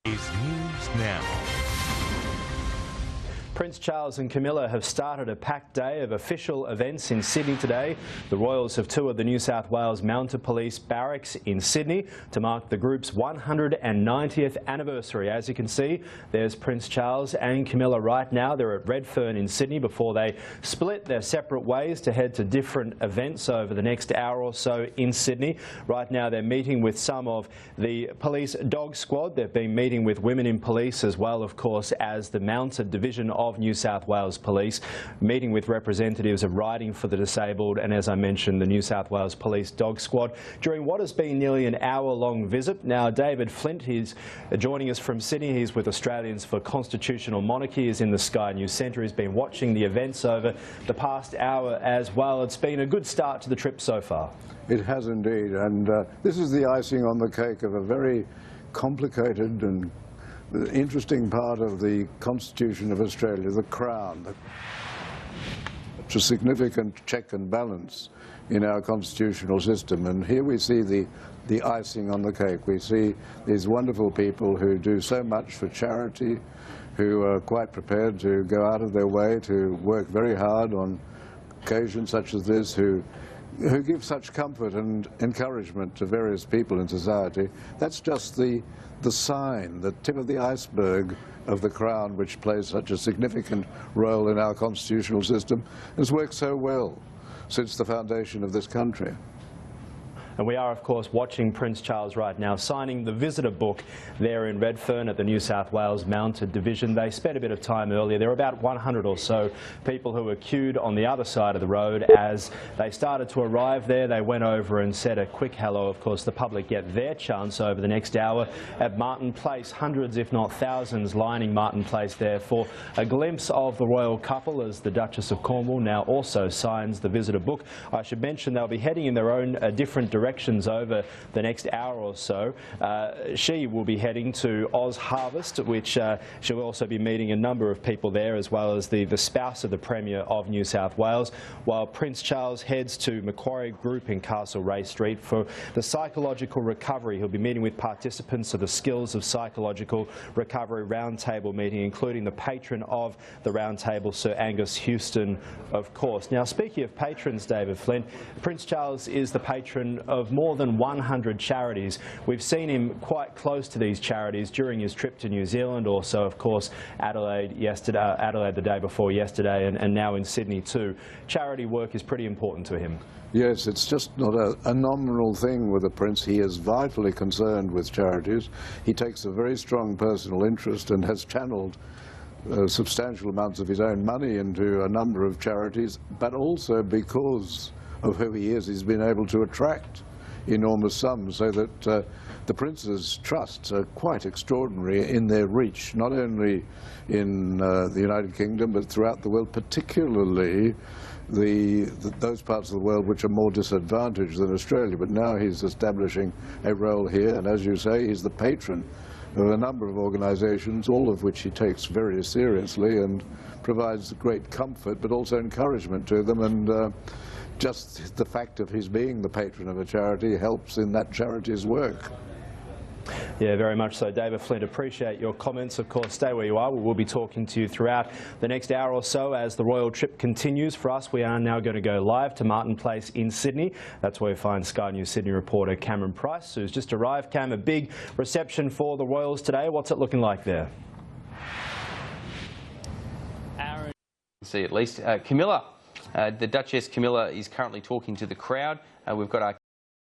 News Now. Prince Charles and Camilla have started a packed day of official events in Sydney today. The Royals have toured the New South Wales Mounted Police Barracks in Sydney to mark the group's 190th anniversary. As you can see, there's Prince Charles and Camilla right now. They're at Redfern in Sydney before they split their separate ways to head to different events over the next hour or so in Sydney. Right now they're meeting with some of the police dog squad. They've been meeting with women in police as well, of course, as the mounted division of New South Wales Police, meeting with representatives of Riding for the Disabled and, as I mentioned, the New South Wales Police Dog Squad during what has been nearly an hour-long visit. Now, David Flint, he's joining us from Sydney. He's with Australians for Constitutional Monarchy. He's in the Sky News Centre. He's been watching the events over the past hour as well. It's been a good start to the trip so far. It has indeed, and this is the icing on the cake of a very complicated and the interesting part of the Constitution of Australia, the Crown. It's a significant check and balance in our constitutional system, and here we see the icing on the cake. We see these wonderful people who do so much for charity, who are quite prepared to go out of their way to work very hard on occasions such as this, who give such comfort and encouragement to various people in society. That's just the sign, the tip of the iceberg of the Crown, which plays such a significant role in our constitutional system, has worked so well since the foundation of this country. And we are, of course, watching Prince Charles right now signing the visitor book there in Redfern at the New South Wales Mounted Division. They spent a bit of time earlier. There were about 100 or so people who were queued on the other side of the road. As they started to arrive there, they went over and said a quick hello. Of course, the public get their chance over the next hour at Martin Place. Hundreds, if not thousands, lining Martin Place there for a glimpse of the royal couple as the Duchess of Cornwall now also signs the visitor book. I should mention they'll be heading in their own different directions over the next hour or so. She will be heading to Oz Harvest, which she'll also be meeting a number of people there, as well as the spouse of the Premier of New South Wales, while Prince Charles heads to Macquarie Group in Castlereagh Street for the psychological recovery. He'll be meeting with participants of the Skills of Psychological Recovery Roundtable meeting, including the patron of the Roundtable, Sir Angus Houston, of course. Now, speaking of patrons, David Flint, Prince Charles is the patron of more than 100 charities. We've seen him quite close to these charities during his trip to New Zealand, also, of course, Adelaide the day before yesterday, and now in Sydney too. Charity work is pretty important to him. Yes, it's just not a nominal thing with the Prince. He is vitally concerned with charities. He takes a very strong personal interest and has channeled substantial amounts of his own money into a number of charities, but also because of who he is, he's been able to attract enormous sums, so that the Prince's trusts are quite extraordinary in their reach, not only in the United Kingdom but throughout the world, particularly those parts of the world which are more disadvantaged than Australia. But now he's establishing a role here, and as you say, he's the patron of a number of organisations, all of which he takes very seriously and provides great comfort but also encouragement to them, and just the fact of his being the patron of a charity helps in that charity's work. Yeah, very much so. David Flint, appreciate your comments. Of course, stay where you are. We will be talking to you throughout the next hour or so as the royal trip continues. For us, we are now going to go live to Martin Place in Sydney. That's where we find Sky News Sydney reporter Cameron Price, who's just arrived. Cam, a big reception for the Royals today. What's it looking like there? See, at least Camilla. The Duchess Camilla is currently talking to the crowd. We've got our